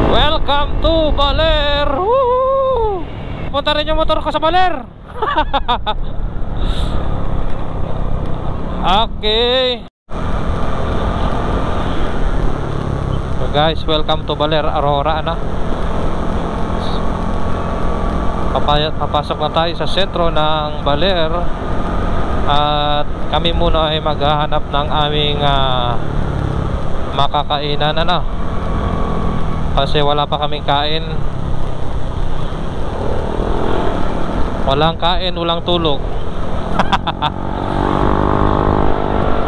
Welcome to Baler. Woo! Punta rin yung motor ko sa Baler. Okay. So guys, welcome to Baler, Aurora, ano? Papasok na tayo sa sentro ng Baler. At kami muna ay maghahanap ng aming makakainan, ano? Kasi wala pa kaming kain. Walang kain, walang tulog.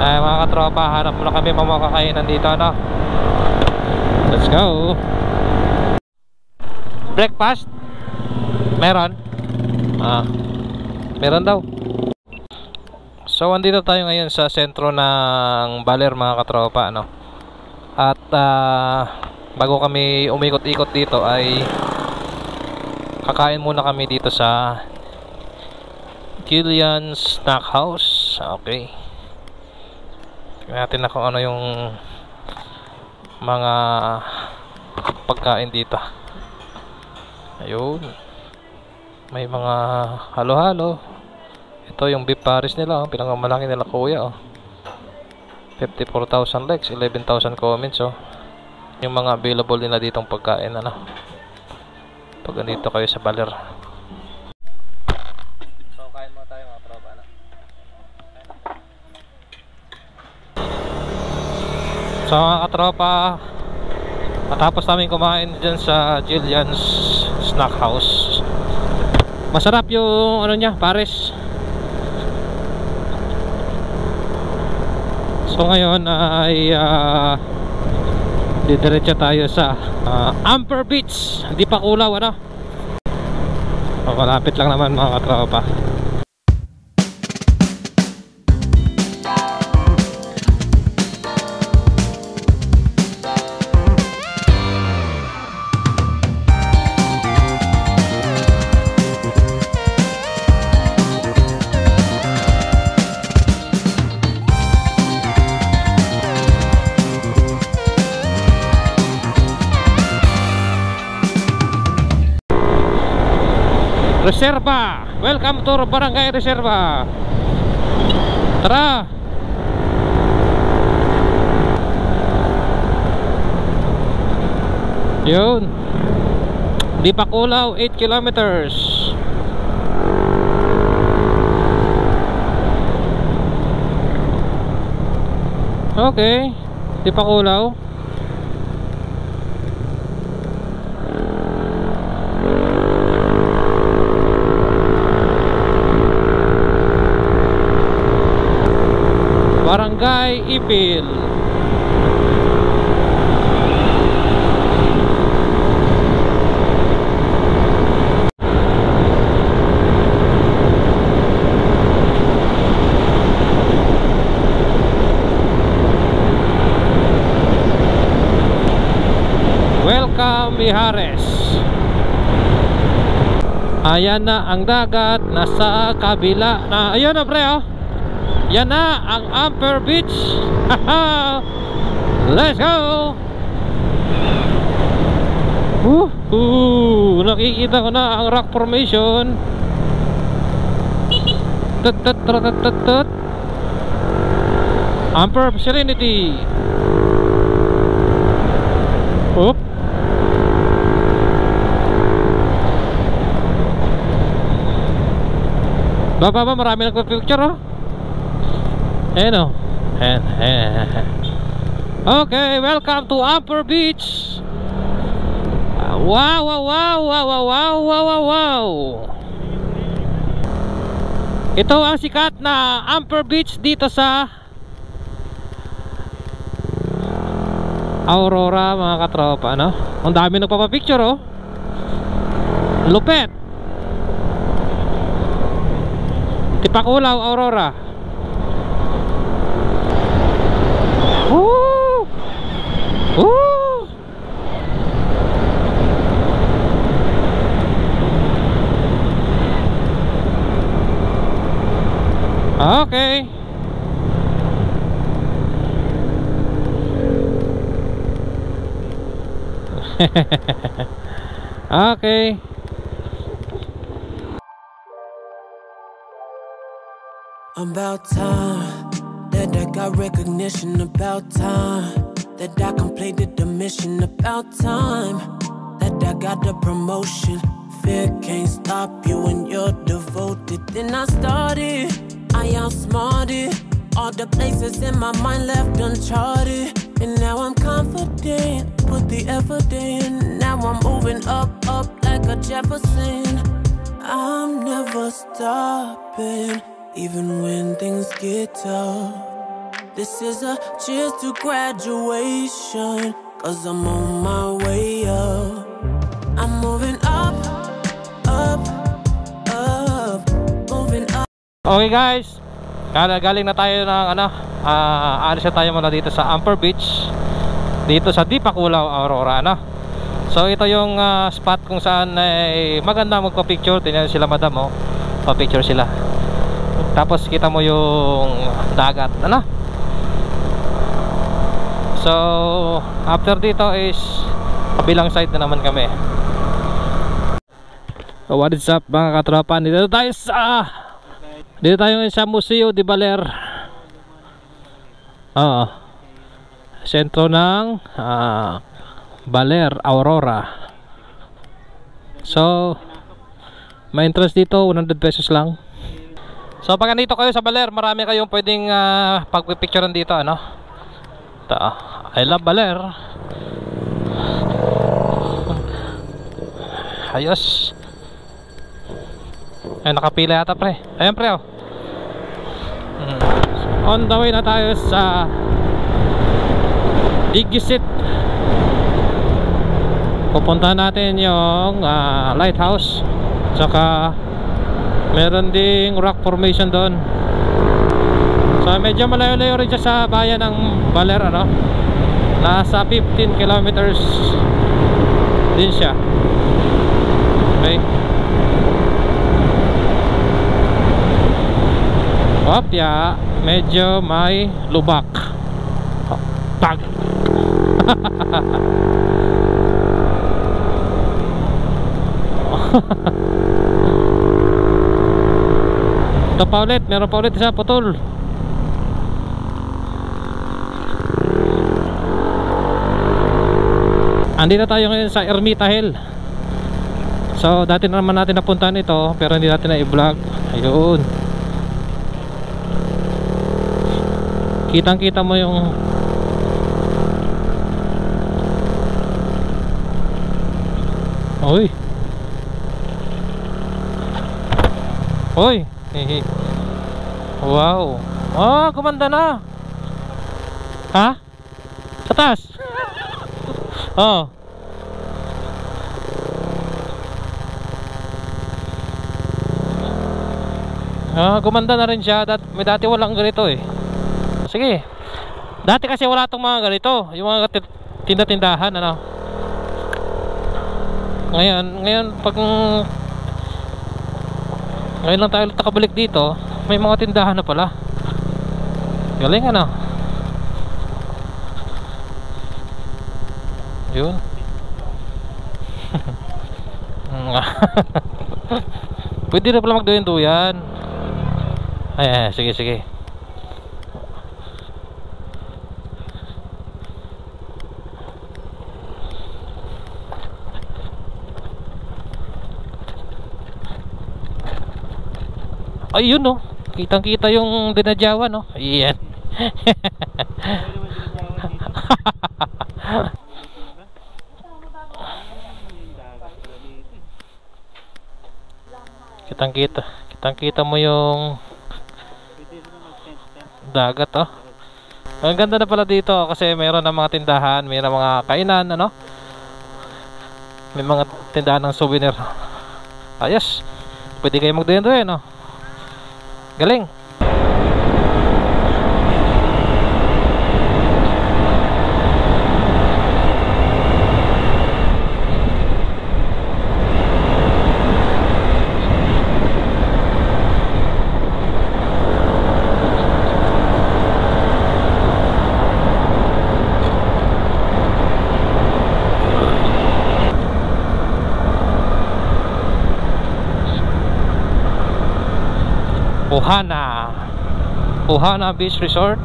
Ay mga katropa, hanap muna kami makakainan dito, no? Let's go. Breakfast? Meron? Meron daw. So andito tayo ngayon sa sentro ng Baler, mga katropa, no? At bago kami umikot-ikot dito ay kakain muna kami dito sa Gillian's Snack House. Okay. Tingnan natin na kung ano yung mga pagkain dito. Ayun. May mga halo-halo. Ito yung beef paris nila, oh. Pinakamalaki nila kuya, oh. 54,000 likes, 11,000 comments, oh. Yung mga available nila ditong pagkain, ano, pag andito kayo sa Baler. So kain mo tayo, mga tropa, ano? So mga katropa, matapos namin kumain dyan sa Gillian's Snack House. Masarap yung ano niya, pares. So ngayon ay didiretso tayo sa Amper Beach. Hindi pa Kulaw, ano? Malapit lang naman, mga katropa. Reserva. Welcome to Barangay Reserva. Tara. Yun. Di pa Kulaw, 8 kilometers. Okay. Di pa Kulaw. Barangay Ipil. Welcome Mijares. Ayan na ang dagat, nasa kabila na. Ayun na, pre, oh. Yan na ang Amper Beach. Let's go. Nakikita ko na ang rock formation. Amper Serenity. Baba, marami nagpa-picture, oh. Ano? Okay, welcome to Amper Beach. Wow, wow, wow, wow, wow, wow, wow, wow, wow. Ito ang sikat na Amper Beach dito sa Aurora, mga katropa, no? Ang dami nagpapapicture, oh. Lupet. Di pa Kulaw, Aurora. Okay. Okay. About time that I got recognition. About time that I completed the mission. About time that I got the promotion. Fear can't stop you when you're devoted. Then I started, I outsmarted all the places in my mind left uncharted. And now I'm confident, put the effort in. Now I'm moving up, up like a Jefferson. I'm never stopping, even when things get tough. This is a cheers to graduation, 'cause I'm on my way up. I'm moving up, up, up, moving up. Okay guys, galing na tayo ng alis na tayo muna dito sa Amper Beach, dito sa Di Paculaw, Aurora, So ito yung spot kung saan ay maganda magpa-picture. Tingnan sila madam, oh, pa-picture sila. Tapos kita mo yung dagat, So after dito is kabilang side na naman kami. So what is up mga katropa, dito tayo sa Museo de Baler. Sentro ng Baler, Aurora. So may entrance dito, 100 pesos lang. So pag nandito kayo sa Baler, marami kayong pwedeng pagpipicturean dito, I love Baler. Ayos. Ay, nakapila yata pre. Ayan pre, oh. On the way na tayo sa Digisit. Pupuntahan natin yung lighthouse. Saka meron ding rock formation doon. So medyo malayo-layo rin siya sa bayan ng Baler, nasa 15 kilometers din siya. Okay. Opya, medyo may lubak. Tag. Ito pa ulit, meron pa ulit isa putol. Andito tayo ngayon sa Ermita Hill. So dati naman natin napuntahan ito, pero hindi natin na i-vlog. Ayun, kitang kita mo yung Oy. Wow. Gumanda na. Ha? Sa taas. Gumanda na rin siya. Dati walang ganito eh. Sige. Dati kasi wala tong mga ganito, yung mga tinda-tindahan, Ngayon pag ngayon lang tayo nakabalik dito, may mga tindahan na pala. Galing, Yun. Pwede na pala magduyan-duyan. Ay, sige. Ayun, kitang kita yung dinadyawan, ayan. kitang kita mo yung dagat, Ang ganda na pala dito kasi mayroon ng mga tindahan, mayroon mga kainan, may mga tindahan ng souvenir. Ayos, pwede kayo magduyan-duyan, Galing. Puhana Beach Resort.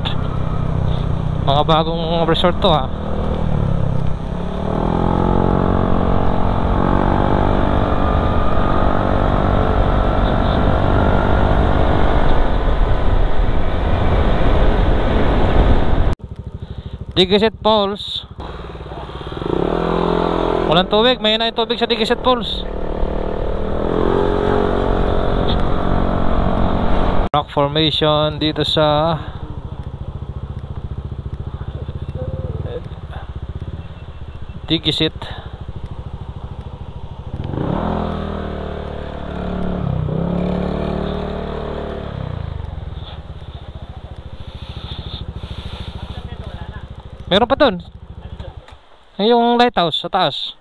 Mga bagong resort to ha. Digiset Falls. Walang tubig, may na yung tubig sa Digiset Falls. Rock formation dito sa Digiset. Meron pa dun yung lighthouse sa taas.